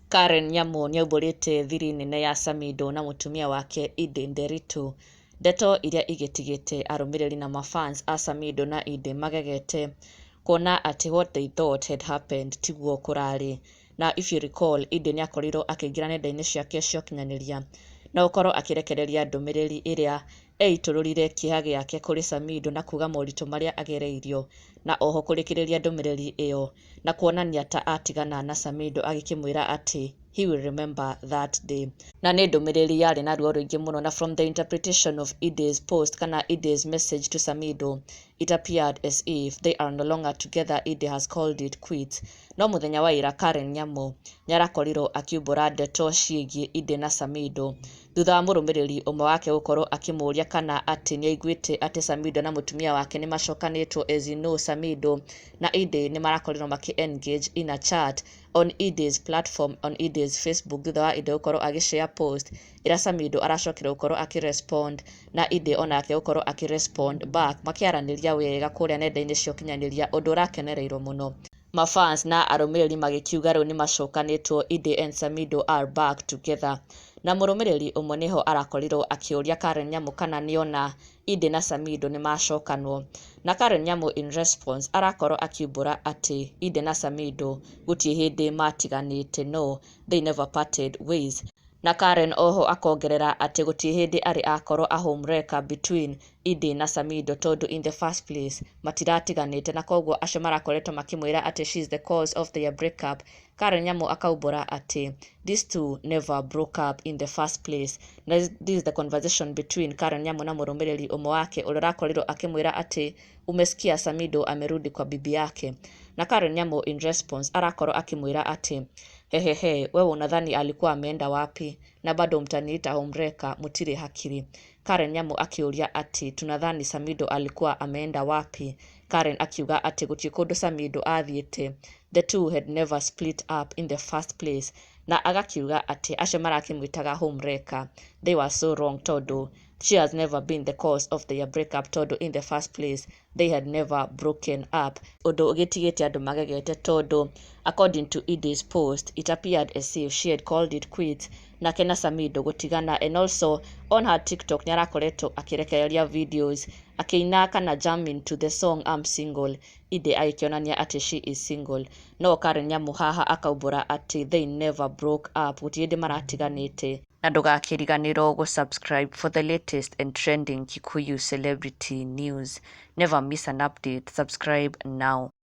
Karen Nyamu nĩaumburĩte thiri nene ya Samido na mũtumia wake Ide Ndeto. Ndeto iria igĩtigĩte arũmĩrĩri na mafans a Samido na Ide magegete kuona atĩ what they thought had happened tiguo kũrarĩ. Na if you recall, Ide nĩakorirwo akĩingĩra nenda-inĩ ciake cia ũkinyanĩria na gũkorwo akĩrekereria ndũmĩrĩri ĩrĩa eitũrũrire kĩeha gĩake kũrĩ Samido na kuga moritũ marĩa agereirio, na oho kũrĩkĩrĩria ndũmĩrĩri ĩyo na kuonania ta atigana na Samido agĩkĩmwĩra atĩ he will remember that day. Na nĩ ndũmĩrĩri yarĩ na ruo rũingĩ mũno, na from the interpretation of Ide's post kana Ide's message to Samido, it appeared as if they are no longer together. Ide has called it quits. No mũthenya wa ira Karen Nyamu nĩarakorirwo akiumbũra ndeto ciĩgiĩ Ide na Samido thutha wa mũrũmĩrĩri ũmwe wake gũkorwo akĩmũria kana atĩ nĩaiguĩte atĩ Samido na mũtumia wake nĩmacokanĩtwo. As you know, Samido na Ide nĩmarakorirwo engage in a chat on Ide's platform, on Ide's Facebook, thutha wa Ide gũkorwo agĩshare post ĩrĩa Samido aracokire gũkorwo akĩrespond na Ide onake gũkorwo akĩrespond back, makĩaranĩria wega kũrĩa nenda-inĩ cia ũkinyanĩria, ũndũ ũrakenereirwo mũno. Mafans na arũmĩrĩri magĩkiuga rĩu nĩmacokanĩtwo, Ide and Samido are back together. Na mũrũmĩrĩri ũmwe nĩho arakorirwo akĩũria Karen Nyamu kana nĩona Ide na Samido nĩmacokanwo, na Karen Nyamu in response arakorwo akiumbũra atĩ Ide na Samido gũtirĩ hĩndĩ matiganĩte, no they never parted ways. Na Karen oho akongerera atĩ gũtirĩ hĩndĩ arĩ akorwo a homewrecker between Ide na Samido tondũ in the first place matiratiganĩte, na koguo acio marakoretwo makĩmwĩra atĩ she is the cause of their breakup. Karen Nyamu akaumbũra atĩ these two never broke up in the first place. Na this is the conversation between Karen Nyamu na mũrũmĩrĩri ũmwe wake ũrĩa ũrakorirwo akĩmwĩra atĩ umesikia Samido amerudi kwa bibi yake. Na Karen Nyamu in response arakorwo akimwĩra atĩ hehehe, wewe unadhani alikuwa ameenda wapi na bado mtaniita homewrecker, mutire hakiri. Karen Nyamu akiuria ati tunadhani Samido alikuwa ameenda wapi. Karen akiuga ati gũtirĩ kũndũ Samido athiĩte, the two had never split up in the first place. Na agakiuga ati acio marakĩmwĩtaga homewrecker they were so wrong tondũ she has never been the cause of their breakup tondũ in the first place they had never broken up. Ũndũ ũgĩtigĩte andũ magegete tondũ according to Ide's post it appeared as if she had called it quits na kena Samido gũtigana. And also on her TikTok nĩarakoretwo akĩrekereria videos akĩina kana jamming to the song I'm Single, Ide agĩkĩonania atĩ she is single. No Karen Nyamu haha akaumbũra atĩ they never broke up, gũtirĩ hĩndĩ maratiganĩte. Na ndũgakĩriganĩrwo gũsubscribe for the latest and trending Kikuyu celebrity news. Never miss an update. Subscribe now.